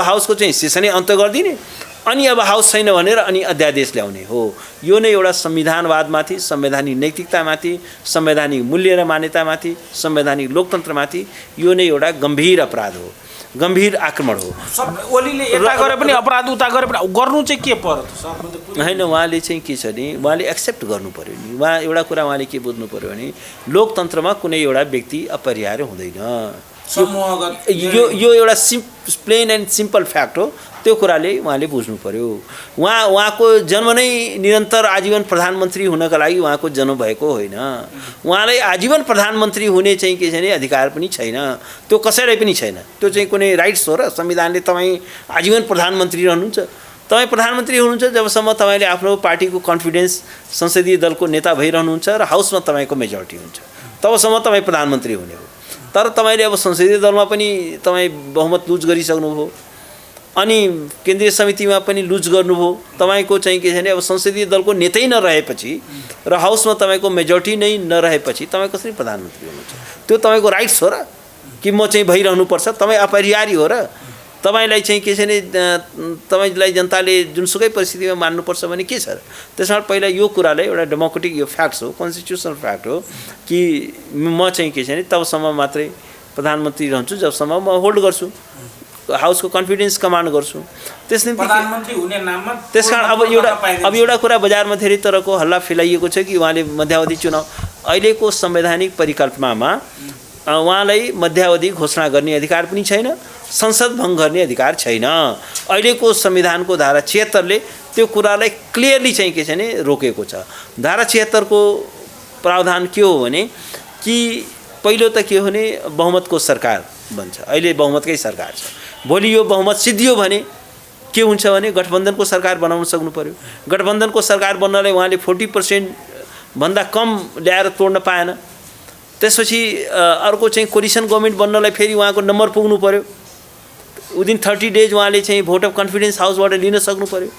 हाउसको चाहिँ सेसनै अन्त्य गरिदिने अनि अब हाउस छैन भनेर अनि अध्यादेश ल्याउने हो। यो नै एउटा संविधानवादमाथि, संवैधानिक नैतिकतामाथि, संवैधानिक मूल्य र मान्यतामाथि, संवैधानिक लोकतन्त्रमाथि यो नै एउटा गम्भीर अपराध हो, गम्भीर आक्रमण हो। ओलीले यता गरे पनि अपराध उता गरे पनि गर्नु चाहिँ के पर्यो सर? होइन, उहाँले चाहिँ के छ भने उहाँले एक्सेप्ट गर्नु पर्यो नि। उहाँ एउटा कुरा उहाँले के बुझ्नु पर्यो भने लोकतन्त्रमा कुनै एउटा व्यक्ति अपरिहार्य हुँदैन। यो एउटा प्लेन एन्ड सिम्पल फ्याक्ट हो। त्यो कुराले उहाँले बुझ्नु पर्यो। उहाँको जन्म नै निरन्तर आजीवन प्रधानमन्त्री हुनका लागि उहाँको जन्म भएको होइन। उहाँलाई आजीवन प्रधानमन्त्री हुने चाहिँ के छ भने अधिकार पनि छैन, त्यो कसैलाई पनि छैन। त्यो चाहिँ कुनै राइट्स हो र संविधानले तपाईँ आजीवन प्रधानमन्त्री रहनुहुन्छ। तपाईँ प्रधानमन्त्री हुनुहुन्छ जबसम्म तपाईँले आफ्नो पार्टीको कन्फिडेन्स संसदीय दलको नेता भइरहनुहुन्छ र हाउसमा तपाईँको मेजोरिटी हुन्छ, तबसम्म तपाईँ प्रधानमन्त्री हुने हो। तर तपाईँले अब संसदीय दलमा पनि तपाईँ बहुमत लुज गरिसक्नुभयो अनि केन्द्रीय समितिमा पनि लुज गर्नुभयो। तपाईँको चाहिँ के छ भने अब संसदीय दलको नेतै नरहेपछि र हाउसमा तपाईँको मेजोरिटी नै नरहेपछि तपाईँ कसरी प्रधानमन्त्री हुनुहुन्छ? त्यो तपाईँको राइट्स हो र कि म चाहिँ भइरहनुपर्छ? तपाईँ अपरिहार्य हो र तपाईँलाई चाहिँ के छ भने तपाईँलाई जनताले जुनसुकै परिस्थितिमा मान्नुपर्छ भने के छ र? त्यसमा पहिला यो कुरालाई एउटा डेमोक्रेटिक यो फ्याक्ट्स हो, कन्स्टिट्युसनल फ्याक्ट हो कि म चाहिँ के छ भने तबसम्म मात्रै प्रधानमन्त्री रहन्छु जबसम्म म होल्ड गर्छु, हाउसको कन्फिडेन्स कमान्ड गर्छु। त्यसले प्रधानमन्त्री हुने नाममा त्यस कारण अब एउटा कुरा बजारमा धेरै तरहको हल्ला फैलाइएको छ कि उहाँले मध्यावधि चुनाव, अहिलेको संवैधानिक परिकल्पनामा उहाँलाई मध्यावधि घोषणा गर्ने अधिकार पनि छैन, संसद भङ्ग गर्ने अधिकार छैन। अहिलेको संविधानको धारा 76ले त्यो कुरालाई क्लियरली चाहिँ के छ भने रोकेको छ। धारा 76 को प्रावधान के हो भने कि पहिलो त के हो भने बहुमतको सरकार बन्छ। अहिले बहुमतकै सरकार छ। भोलि यो बहुमत सिद्धियो भने के हुन्छ भने गठबन्धनको सरकार बनाउन सक्नु पर्यो। गठबन्धनको सरकार बन्नलाई उहाँले 40% भन्दा कम ल्याएर तोड्न पाएन। त्यसपछि अर्को चाहिँ कोलिसन गभर्मेन्ट बन्नलाई फेरि उहाँको नम्बर पुग्नु पर्यो। विदिन 30 डेज उहाँले चाहिँ भोट अफ कन्फिडेन्स हाउसबाट लिन सक्नु पर्यो।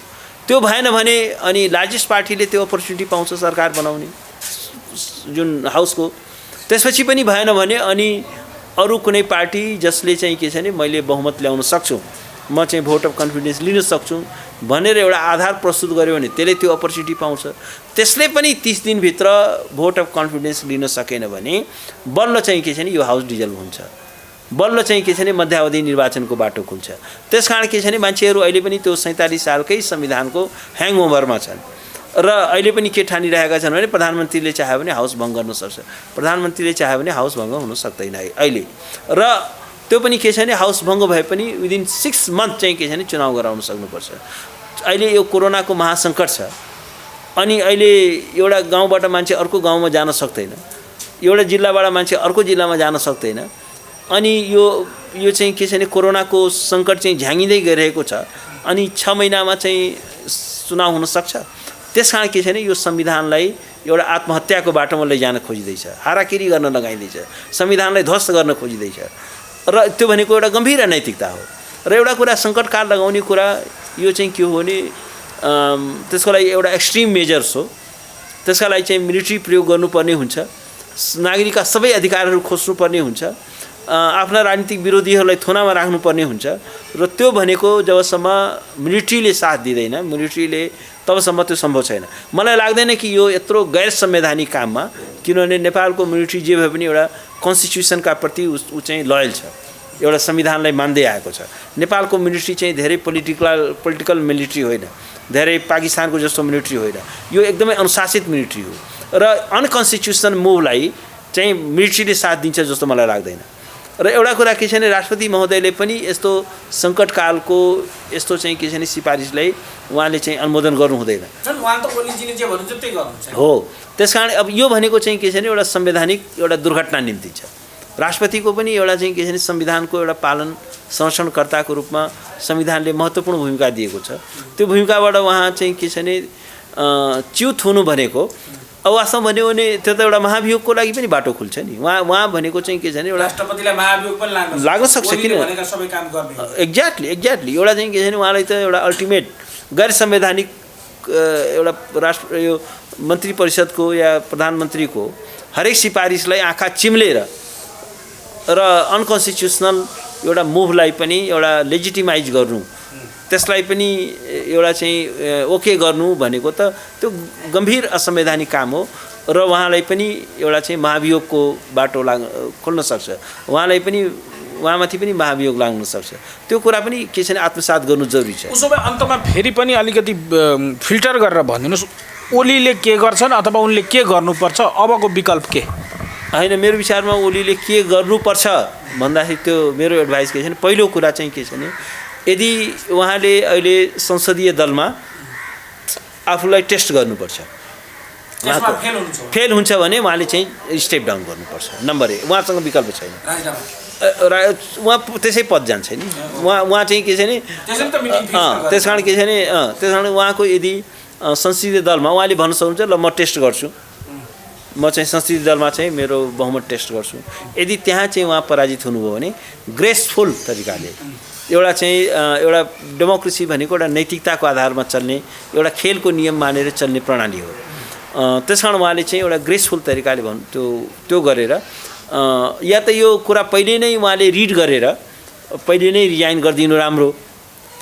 त्यो भएन भने अनि लार्जेस्ट पार्टीले त्यो अपर्च्युनिटी पाउँछ सरकार बनाउने जुन हाउसको। त्यसपछि पनि भएन भने अनि अरू कुनै पार्टी जसले चाहिँ के छ भने मैले बहुमत ल्याउन सक्छु, म चाहिँ भोट अफ कन्फिडेन्स लिन सक्छु भनेर एउटा आधार प्रस्तुत गर्यो भने त्यसले त्यो अपर्च्युनिटी पाउँछ। त्यसले पनि 30 दिनभित्र भोट अफ कन्फिडेन्स लिन सकेन भने बल्ल चाहिँ के छ भने यो हाउस डिजल्भ हुन्छ, बल्ल चाहिँ के छ भने मध्यावधि निर्वाचनको बाटो खुल्छ। त्यसकारण के छ भने मान्छेहरू अहिले पनि त्यो 47 सालकै संविधानको ह्याङओभरमा छन् र अहिले पनि के ठानिरहेका छन् भने प्रधानमन्त्रीले चाह्यो भने हाउस भङ्ग गर्न सक्छ, प्रधानमन्त्रीले चाह्यो भने हाउस भङ्ग हुन सक्दैन अहिले। र त्यो पनि के छ भने हाउस भङ्ग भए पनि विदिन 6 मन्थ चाहिँ के छ भने चुनाव गराउन सक्नुपर्छ। अहिले यो कोरोनाको महासङ्कट छ अनि अहिले एउटा गाउँबाट मान्छे अर्को गाउँमा जान सक्दैन, एउटा जिल्लाबाट मान्छे अर्को जिल्लामा जान सक्दैन अनि यो चाहिँ के छ भने कोरोनाको सङ्कट चाहिँ झ्याङिँदै गइरहेको छ अनि 6 महिनामा चाहिँ चुनाव हुन सक्छ। त्यसकारण के छ भने यो संविधानलाई एउटा आत्महत्याको बाटोमा लैजान खोजिँदैछ, हाराकिरी गर्न लगाइँदैछ, संविधानलाई ध्वस्त गर्न खोजिँदैछ र त्यो भनेको एउटा गम्भीर अनैतिकता हो। र एउटा कुरा सङ्कटकाल लगाउने कुरा यो चाहिँ के हो भने त्यसको लागि एउटा एक्सट्रिम मेजर्स हो। त्यसका लागि चाहिँ मिलिट्री प्रयोग गर्नुपर्ने हुन्छ, नागरिकका सबै अधिकारहरू खोज्नुपर्ने हुन्छ, आफ्ना राजनीतिक विरोधीहरूलाई थुनामा राख्नुपर्ने हुन्छ र त्यो भनेको जबसम्म मिलिट्रीले साथ दिँदैन, मिलिट्रीले तबसम्म त्यो सम्भव छैन। मलाई लाग्दैन कि यो यत्रो गैर संवैधानिक काममा, किनभने नेपालको मिलिट्री जे भए पनि एउटा कन्स्टिट्युसनका प्रति ऊ चाहिँ लयल छ, एउटा संविधानलाई मान्दै आएको छ। नेपालको मिलिट्री चाहिँ धेरै पोलिटिकल मिलिट्री होइन, धेरै पाकिस्तानको जस्तो मिलिट्री होइन, यो एकदमै अनुशासित मिलिट्री हो र अनकन्स्टिट्युसनल मुभलाई चाहिँ मिलिट्रीले साथ दिन्छ जस्तो मलाई लाग्दैन। र एउटा कुरा के छ भने राष्ट्रपति महोदयले पनि यस्तो सङ्कटकालको यस्तो चाहिँ के छ भने सिफारिसलाई उहाँले चाहिँ अनुमोदन गर्नु हुँदैन हो। त्यसकारण अब यो भनेको चाहिँ के छ भने एउटा संवैधानिक एउटा दुर्घटना निम्ति छ। राष्ट्रपतिको पनि एउटा चाहिँ के छ भने संविधानको एउटा पालन संरक्षणकर्ताको रूपमा संविधानले महत्त्वपूर्ण भूमिका दिएको छ। त्यो भूमिकाबाट उहाँ चाहिँ के छ भने च्युत हुनु भनेको अब वास्तवमा भन्यो भने त्यो त एउटा महाभियोगको लागि पनि बाटो खुल्छ नि। उहाँ भनेको चाहिँ के छ भने एउटा राष्ट्रपतिलाई महाभियोग पनि लाग्न सक्छ, किन एक्ज्याक्टली एउटा चाहिँ के छ भने उहाँलाई त एउटा अल्टिमेट गैर संवैधानिक एउटा राष्ट्र यो मन्त्री परिषदको या प्रधानमन्त्रीको हरेक सिफारिसलाई आँखा चिम्लेर र अनकन्स्टिट्युसनल एउटा मुभलाई पनि एउटा लेजिटिमाइज गर्नु, त्यसलाई पनि एउटा चाहिँ ओके गर्नु भनेको त त्यो गम्भीर असंवैधानिक काम हो र उहाँलाई पनि एउटा चाहिँ महाभियोगको बाटो खोल्न सक्छ, उहाँमाथि पनि महाभियोग लाग्न सक्छ। त्यो कुरा पनि के छ भने आत्मसात गर्नु जरुरी छ। उसो भए अन्तमा फेरि पनि अलिकति फिल्टर गरेर भनिदिनुहोस्, ओलीले के गर्छन् अथवा उनले के गर्नुपर्छ, अबको विकल्प के? होइन, मेरो विचारमा ओलीले के गर्नुपर्छ भन्दाखेरि त्यो मेरो एडभाइस के छ भने पहिलो कुरा चाहिँ के छ भने यदि उहाँले अहिले संसदीय दलमा आफूलाई टेस्ट गर्नुपर्छ, फेल हुन्छ भने उहाँले चाहिँ स्टेप डाउन गर्नुपर्छ। नम्बर 1, उहाँसँग विकल्प छैन, उहाँ त्यसै पद जान्छ नि। उहाँ चाहिँ के छ भने त्यस कारण के छ भने त्यस कारण उहाँको यदि संसदीय दलमा उहाँले भन्न सक्नुहुन्छ ल म टेस्ट गर्छु, म चाहिँ संसदीय दलमा चाहिँ मेरो बहुमत टेस्ट गर्छु, यदि त्यहाँ चाहिँ उहाँ पराजित हुनुभयो भने ग्रेसफुल तरिकाले एउटा चाहिँ एउटा डेमोक्रेसी भनेको एउटा नैतिकताको आधारमा चल्ने एउटा खेलको नियम मानेर चल्ने प्रणाली हो। त्यस कारण उहाँले चाहिँ एउटा ग्रेसफुल तरिकाले त्यो गरेर या त यो कुरा पहिले नै उहाँले रिड गरेर पहिले नै रिजाइन गरिदिनु राम्रो,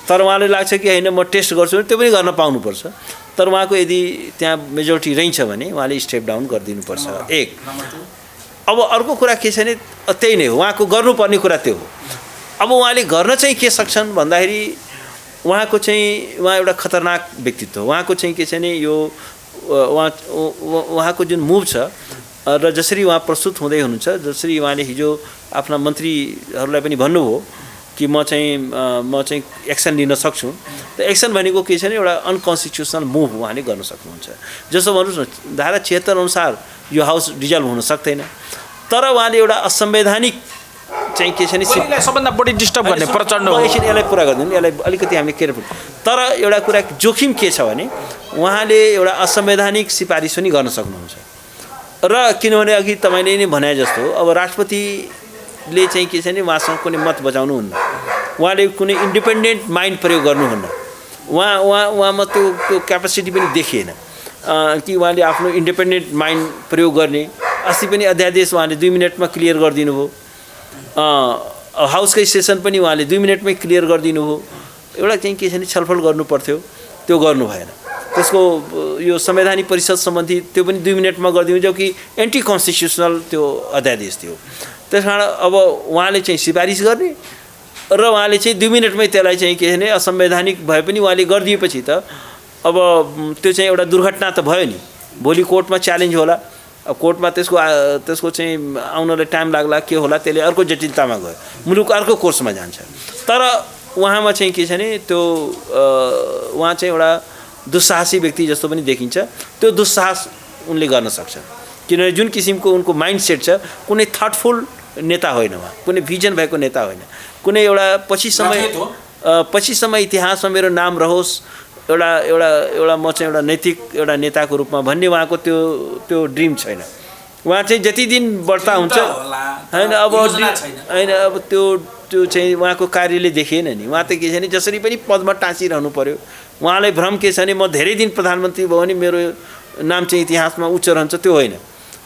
तर उहाँले लाग्छ कि होइन म टेस्ट गर्छु भने त्यो पनि गर्न पाउनुपर्छ। तर उहाँको यदि त्यहाँ मेजोरिटी रहन्छ भने उहाँले स्टेप डाउन गरिदिनुपर्छ। एक अब अर्को कुरा के छ भने त्यही नै हो, उहाँको गर्नुपर्ने कुरा त्यो हो। अब उहाँले गर्न चाहिँ के सक्छन् भन्दाखेरि उहाँको चाहिँ उहाँ एउटा खतरनाक व्यक्तित्व हो। उहाँको चाहिँ के छ भने यो उहाँको जुन मुभ छ र जसरी उहाँ प्रस्तुत हुँदै हुनुहुन्छ, जसरी उहाँले हिजो आफ्ना मन्त्रीहरूलाई पनि भन्नुभयो कि म चाहिँ एक्सन लिन सक्छु, त एक्सन भनेको के छ भने एउटा अनकन्स्टिट्युसनल मुभ उहाँले गर्न सक्नुहुन्छ। जस्तो भन्नुहोस् न, धारा 76 अनुसार यो हाउस डिजल्भ हुन सक्दैन, तर उहाँले एउटा असंवैधानिक चाहिँ के छ भने सबभन्दा बढी डिस्टर्ब गर्ने प्रचण्ड हो। एकछिन यसलाई पुरा गरिदिनु, यसलाई अलिकति हामीले केयरफुल। तर एउटा कुरा जोखिम के छ भने उहाँले एउटा असंवैधानिक सिफारिस पनि गर्न सक्नुहुन्छ र किनभने अघि तपाईँले नै भने जस्तो अब राष्ट्रपतिले चाहिँ के छ भने उहाँसँग कुनै मत बचाउनुहुन्न, उहाँले कुनै इन्डिपेन्डेन्ट माइन्ड प्रयोग गर्नुहुन्न, उहाँमा त्यो क्यापासिटी पनि देखिएन कि उहाँले आफ्नो इन्डिपेन्डेन्ट माइन्ड प्रयोग गर्ने। अस्ति पनि अध्यादेश उहाँले 2 मिनटमा क्लियर गरिदिनु भयो, हाउसकै सेसन पनि उहाँले 2 मिनटमै क्लियर गरिदिनु हो। एउटा चाहिँ के छ भने छलफल गर्नु पर्थ्यो, त्यो गर्नु भएन। त्यसको यो संवैधानिक परिषद सम्बन्धी त्यो पनि 2 मिनटमा गरिदिनु, जो कि एन्टी कन्स्टिट्युसनल त्यो अध्यादेश थियो। त्यस कारण अब उहाँले चाहिँ सिफारिस गर्ने र उहाँले चाहिँ 2 मिनटमै त्यसलाई चाहिँ के छ भने असंवैधानिक भए पनि उहाँले गरिदिएपछि त अब त्यो चाहिँ एउटा दुर्घटना त भयो नि। भोलि कोर्टमा च्यालेन्ज होला, कोर्टमा त्यसको चाहिँ आउनलाई टाइम लाग्ला, के होला, त्यसले अर्को जटिलतामा गयो, मुलुक अर्को कोर्समा जान्छ। तर उहाँमा चाहिँ के छ भने त्यो उहाँ चाहिँ एउटा दुस्साहसी व्यक्ति जस्तो पनि देखिन्छ। त्यो दुस्साहस उनले गर्न सक्छ, किनभने जुन किसिमको उनको माइन्डसेट छ, कुनै थटफुल नेता होइन उहाँ, कुनै भिजन भएको नेता होइन, कुनै एउटा पछि समय इतिहासमा मेरो नाम रहोस्, एउटा म चाहिँ एउटा नैतिक एउटा नेताको रूपमा भन्ने उहाँको त्यो ड्रिम छैन। उहाँ चाहिँ जति दिन बढ्ता हुन्छ होइन अब त्यो चाहिँ उहाँको कार्यले देखिएन नि। उहाँ त के छ भने जसरी पनि पदमा टाँसिरहनु पर्यो। उहाँलाई भ्रम के छ भने म धेरै दिन प्रधानमन्त्री भयो भने मेरो नाम चाहिँ इतिहासमा उच्च रहन्छ, त्यो होइन।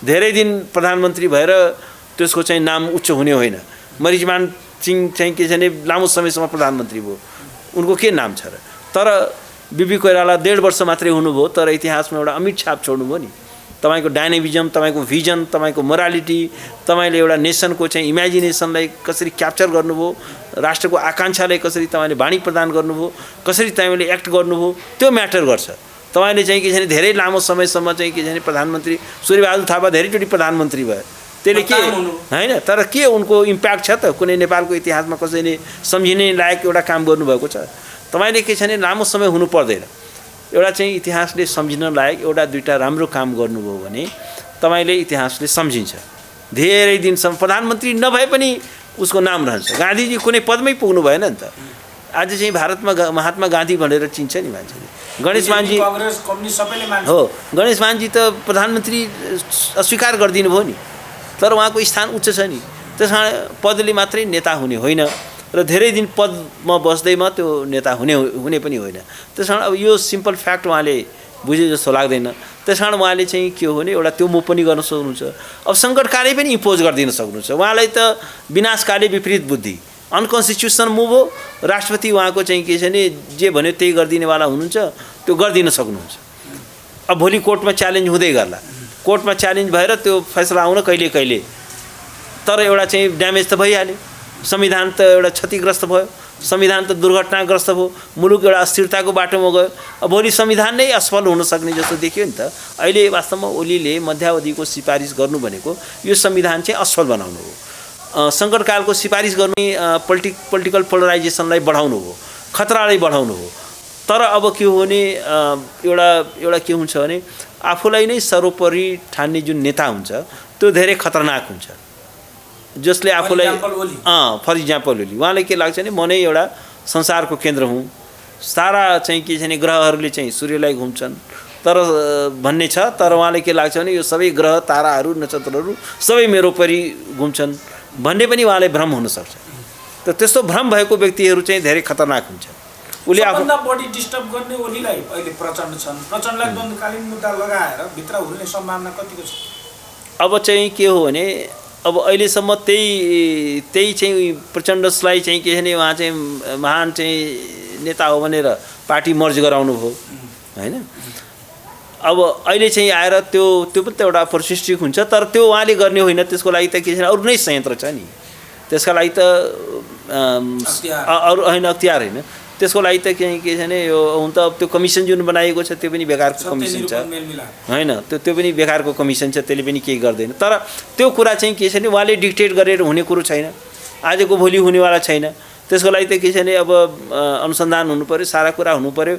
धेरै दिन प्रधानमन्त्री भएर त्यसको चाहिँ नाम उच्च हुने होइन। मरिचमान सिंह चाहिँ के छ भने लामो समयसम्म प्रधानमन्त्री भयो, उनको के नाम छ र। तर बिपी कोइराला 1.5 वर्ष मात्रै हुनुभयो, तर इतिहासमा एउटा अमिट छाप छोड्नुभयो नि। तपाईको डायनामिजम, तपाईको भिजन, तपाईको मोरालिटी, तपाईले एउटा नेसनको चाहिँ इमेजिनेसनलाई कसरी क्याप्चर गर्नुभयो, राष्ट्रको आकांक्षालाई कसरी तपाईले बाणी प्रदान गर्नुभयो, कसरी तपाईले एक्ट गर्नुभयो, त्यो म्याटर गर्छ। तपाईले चाहिँ के छ भने धेरै लामो समयसम्म चाहिँ के छ भने प्रधानमन्त्री सूर्यबहादुर थापा धेरैचोटि प्रधानमन्त्री भयो, त्यसले के होइन, तर के उनको इम्प्याक्ट छ त कुनै नेपालको इतिहासमा कसैले सम्झिने लायक एउटा काम गर्नुभएको छ। तपाईले के छ भने लामो समय हुनु पर्दैन, एउटा चाहिँ इतिहासले सम्झिन लायक एउटा दुईटा राम्रो काम गर्नुभयो भने तपाईले इतिहासले सम्झिन्छ। धेरै दिनसम्म प्रधानमन्त्री नभए पनि उसको नाम रहन्छ। गान्धीजी कुनै पदमै पुग्नु भएन नि त। आज चाहिँ भारतमा महात्मा गान्धी भनेर चिन्छ नि मान्छेले। गणेश मानजी हो, गणेश मानजी त प्रधानमन्त्री अस्वीकार गरिदिनु भयो नि, तर उहाँको स्थान उच्च छ नि। त्यस कारण पदले मात्रै नेता हुने होइन र धेरै दिन पदमा बस्दैमा त्यो नेता हुने पनि होइन। त्यस कारण अब यो सिम्पल फ्याक्ट उहाँले बुझे जस्तो लाग्दैन। त्यस कारण उहाँले चाहिँ के हो भने एउटा त्यो मुभ पनि गर्न सक्नुहुन्छ। अब सङ्कटकालै पनि इम्पोज गरिदिन सक्नुहुन्छ। उहाँलाई त विनाशकाले विपरीत बुद्धि, अनकन्स्टिट्युसनल मुभ हो। राष्ट्रपति उहाँको चाहिँ के छ भने जे भन्यो त्यही गरिदिनेवाला हुनुहुन्छ, त्यो गरिदिन सक्नुहुन्छ। अब भोलि कोर्टमा च्यालेन्ज हुँदै गर्ला, कोर्टमा च्यालेन्ज भएर त्यो फैसला आउन कहिले कहिले, तर एउटा चाहिँ ड्यामेज त भइहाल्यो। संविधान त एउटा क्षतिग्रस्त भयो, संविधान त दुर्घटनाग्रस्त भयो, मुलुक एउटा अस्थिरताको बाटोमा गयो। अब भोलि संविधान नै असफल हुन सक्ने जस्तो देखियो नि त। अहिले वास्तवमा ओलीले मध्यावधिको सिफारिस गर्नु भनेको यो संविधान चाहिँ असफल बनाउनु हो, सङ्कटकालको सिफारिस गर्ने पोलिटिकल पोलराइजेसनलाई बढाउनु हो, खतरालाई बढाउनु हो। तर अब के हो भने एउटा के हुन्छ भने आफूलाई नै सर्वोपरि ठान्ने जुन नेता हुन्छ त्यो धेरै खतरनाक हुन्छ, जसले आफूलाई फर इक्जाम्पल ओली उहाँलाई के लाग्छ भने म नै एउटा संसारको केन्द्र हुँ, सारा चाहिँ के छ भने ग्रहहरूले चाहिँ सूर्यलाई घुम्छन् तर भन्ने छ। तर उहाँलाई के लाग्छ भने यो सबै ग्रह ताराहरू नक्षत्रहरू सबै मेरो परि घुम्छन् भन्ने पनि उहाँलाई भ्रम हुनसक्छ। त त्यस्तो भ्रम भएको व्यक्तिहरू चाहिँ धेरै खतरनाक हुन्छ। उसले आफूभन्दा बढी डिस्टर्ब गर्ने ओलीलाई अहिले प्रचण्ड छन्, प्रचण्डलाई द्वन्द्वकालीन मुद्दा लगाएर भित्र हुने सम्भावना कतिको छ? अब चाहिँ के हो भने अब अहिलेसम्म त्यही चाहिँ प्रचण्डलाई चाहिँ के छ भने उहाँ चाहिँ महान चाहिँ नेता हो भनेर पार्टी मर्ज गराउनु भयो होइन। अब अहिले चाहिँ आएर त्यो पनि त एउटा अपर्च्युनिस्टिक हुन्छ, तर त्यो उहाँले गर्ने होइन। त्यसको लागि त के छ अरू नै संयन्त्र छ नि, त्यसका लागि त अरू होइन अख्तियार होइन। त्यसको लागि त के छ भने यो हुन त अब त्यो कमिसन जुन बनाइएको छ त्यो पनि बेकारको कमिसन छ होइन, त्यो पनि बेकारको कमिसन छ, त्यसले पनि केही गर्दैन। तर त्यो कुरा चाहिँ के छ भने उहाँले डिक्टेट गरेर हुने कुरो छैन, आजको भोलि हुनेवाला छैन। त्यसको लागि त के छ भने अब अनुसन्धान हुनु पर्यो, सारा कुरा हुनु पर्यो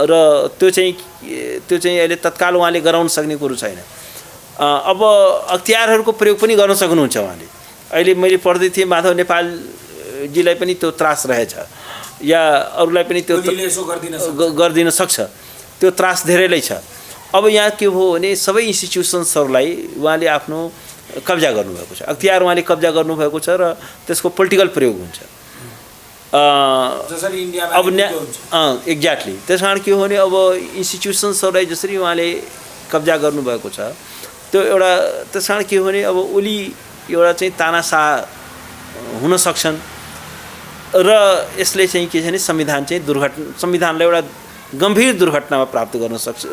र त्यो चाहिँ अहिले तत्काल उहाँले गराउन सक्ने कुरो छैन। अब अख्तियारहरूको प्रयोग पनि गर्न सक्नुहुन्छ उहाँले। अहिले मैले पढ्दै थिएँ माधव नेपालजीलाई पनि त्यो त्रास रहेछ या अरूलाई पनि त्यो गरिदिन सक्छ, त्यो त्रास धेरैलाई छ। अब यहाँ के हो भने सबै इन्स्टिट्युसन्सहरूलाई उहाँले आफ्नो कब्जा गर्नुभएको छ, अख्तियार उहाँले कब्जा गर्नुभएको छ र त्यसको पोलिटिकल प्रयोग हुन्छ अब एक्ज्याक्टली। त्यस कारण के हो भने अब इन्स्टिट्युसन्सहरूलाई जसरी उहाँले कब्जा गर्नुभएको छ त्यो एउटा, त्यस कारण के हो भने अब ओली एउटा चाहिँ तानाशाह हुन सक्छन् र यसले चाहिँ के छ भने संविधानलाई एउटा गम्भीर दुर्घटनामा प्राप्त गर्न सक्छ,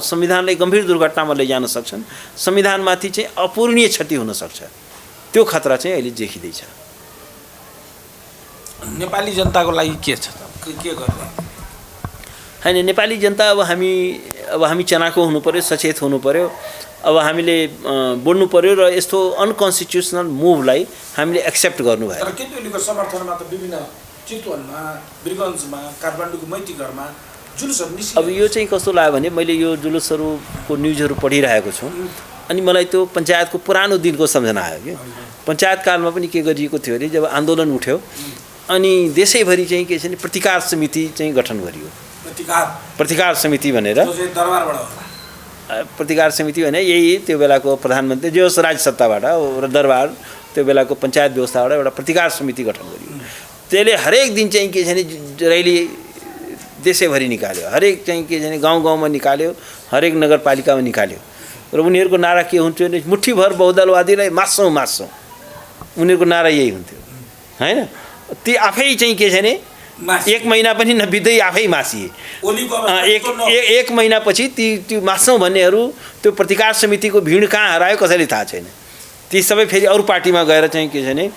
संविधानलाई गम्भीर दुर्घटनामा लैजान सक्छन्। संविधानमाथि चाहिँ अपूरणीय क्षति हुन सक्छ, त्यो खतरा चाहिँ अहिले देखिँदैछ। नेपाली जनताको लागि के छ के गर्ने होइन, नेपाली जनता अब हामी चनाको हुनु पर्यो, सचेत हुनु पर्यो। अब हामीले बोल्नु पर्यो र यस्तो अनकन्स्टिट्युसनल मुभलाई हामीले एक्सेप्ट गर्नु भयो। तर केपीओलीको समर्थनमा त विभिन्न चितवनमा, वीरगञ्जमा, काठमाडौँको मैतीघरमा जुलुसहरू निस्कियो। अब यो चाहिँ कस्तो लाग्यो भने मैले यो जुलुसहरूको न्युजहरू पढिरहेको छु अनि मलाई त्यो पञ्चायतको पुरानो दिनको सम्झना आयो कि पञ्चायत कालमा पनि के गरिएको थियो भने जब आन्दोलन उठ्यो अनि देशैभरि चाहिँ के छ भने प्रतिकार समिति चाहिँ गठन गरियो। प्रतिकार समिति भनेर प्रतिकार समिति भने यही त्यो बेलाको प्रधानमन्त्री जे होस् राज्य सत्ताबाट र दरबार त्यो बेलाको पञ्चायत व्यवस्थाबाट एउटा प्रतिकार समिति गठन गरियो। त्यसले हरेक दिन चाहिँ के छ भने रैली देशैभरि निकाल्यो, हरेक चाहिँ के छ भने गाउँ गाउँमा निकाल्यो, हरेक नगरपालिकामा निकाल्यो र उनीहरूको नारा के हुन्थ्यो भने मुठ्ठीभर बहुदलवादीलाई मास्छौँ मास्छौँ, उनीहरूको नारा यही हुन्थ्यो हैन। ती आफै चाहिँ के छ भने एक महिना पनि नबित्दै आफै मासिए। एक महिनापछि त्यो मास्छौँ भन्नेहरू त्यो प्रतिकार समितिको भिड कहाँ हरायो कसैले थाहा छैन। ती सबै फेरि अरू पार्टीमा गएर चाहिँ के छ भने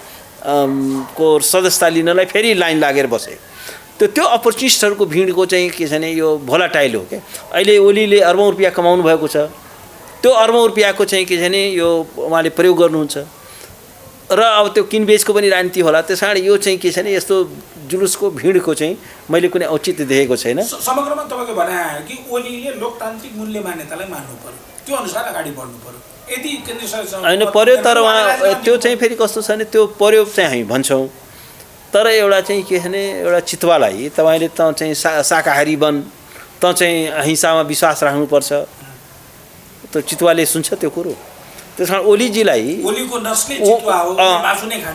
को सदस्यता लिनलाई फेरि लाइन लागेर बसे। त्यो अपर्चुनिस्टहरूको भिडको चाहिँ के छ भने यो भोलाटाइल हो क्या। अहिले ओलीले अर्बौँ रुपियाँ कमाउनु भएको छ, त्यो अर्बौँ रुपियाँको चाहिँ के छ भने यो उहाँले प्रयोग गर्नुहुन्छ र अब त्यो किनबेचको पनि राजनीति होला। त्यस कारण यो चाहिँ के छ भने यस्तो जुलुसको भिडको चाहिँ मैले कुनै औचित्य देखेको छैन। समग्रमा तपाईँको भनाइ कि ओलीले लोकतान्त्रिक मूल्य मान्यतालाई मान्नु पर्यो, त्यो अनुसार अगाडि बढ्नु पर्यो, यदि केन्द्र सरकार होइन पर्यो। तर उहाँ त्यो चाहिँ फेरि कस्तो छ भने त्यो पर्यो चाहिँ हामी भन्छौँ, तर एउटा चाहिँ के छ भने एउटा चितुवालाई तपाईँले त चाहिँ शाकाहारी बन, त चाहिँ अहिंसामा विश्वास राख्नुपर्छ, त्यो चितुवाले सुन्छ त्यो कुरो। त्यस कारण ओलीजीलाई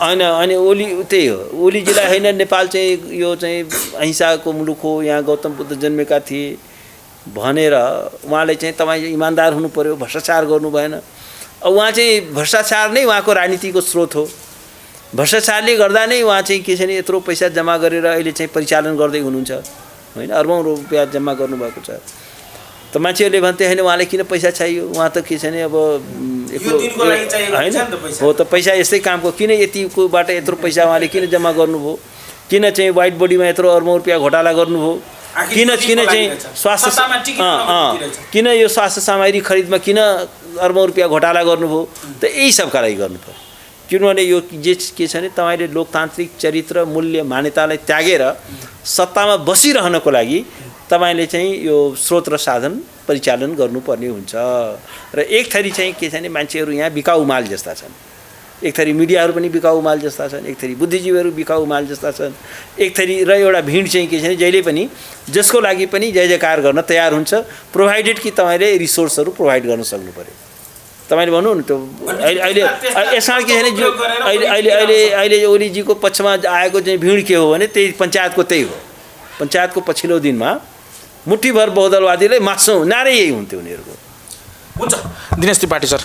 होइन अनि ओली त्यही हो, ओलीजीलाई होइन नेपाल चाहिँ यो चाहिँ अहिंसाको मुलुक हो, यहाँ गौतम बुद्ध जन्मेका थिए भनेर उहाँले चाहिँ तपाईँ इमान्दार हुनु पर्यो, भ्रष्टाचार गर्नु भएन। अब उहाँ चाहिँ भ्रष्टाचार नै उहाँको राजनीतिको स्रोत हो। भ्रष्टाचारले गर्दा नै उहाँ चाहिँ के छ भने यत्रो पैसा जम्मा गरेर अहिले चाहिँ परिचालन गर्दै हुनुहुन्छ होइन, अर्बौँ रुपियाँ जम्मा गर्नुभएको छ। त मान्छेहरूले भन्थे होइन उहाँलाई किन पैसा चाहियो, उहाँ त के छ भने अब होइन हो त पैसा यस्तै कामको, किन यतिकोबाट यत्रो पैसा उहाँले किन जम्मा गर्नुभयो, किन चाहिँ वाइट बडीमा यत्रो अर्बौँ रुपियाँ घोटाला गर्नुभयो, किन चाहिँ स्वास्थ्य किन यो स्वास्थ्य सामग्री खरिदमा किन अर्बौँ रुपियाँ घोटाला गर्नुभयो, त यही सबका लागि गर्नु पर्यो। किनभने यो जे के छ भने तपाईँले लोकतान्त्रिक चरित्र मूल्य मान्यतालाई त्यागेर सत्तामा बसिरहनको लागि तपाईँले चाहिँ यो स्रोत र साधन परिचालन गर्नुपर्ने हुन्छ। र एक थरी चाहिँ के छ भने मान्छेहरू यहाँ बिकाउ माल जस्ता छन्, एक थरी मिडियाहरू पनि बिकाउ माल जस्ता छन्, एक थरी बुद्धिजीवीहरू बिकाउ माल जस्ता छन्, एक थरी र एउटा भिड चाहिँ के छ भने जहिले पनि जसको लागि पनि जय जयकार गर्न तयार हुन्छ, प्रोभाइडेड कि तपाईँले रिसोर्सहरू प्रोभाइड गर्न सक्नु पर्यो। तपाईँले भन्नु न त्यो अहिले यसमा के छ भने जो अहिले ओलीजीको पक्षमा आएको चाहिँ भिड के हो भने त्यही पञ्चायतको त्यही हो। पञ्चायतको पछिल्लो दिनमा मुठ्ठीभर बहुदलवादीलाई मास्छौँ नारै यही हुन्थ्यो उनीहरूको। हुन्छ दिनेश त्रिपाठी सर,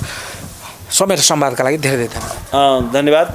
समय र संवादका लागि धेरै धेरै धन्यवाद। धन्यवाद।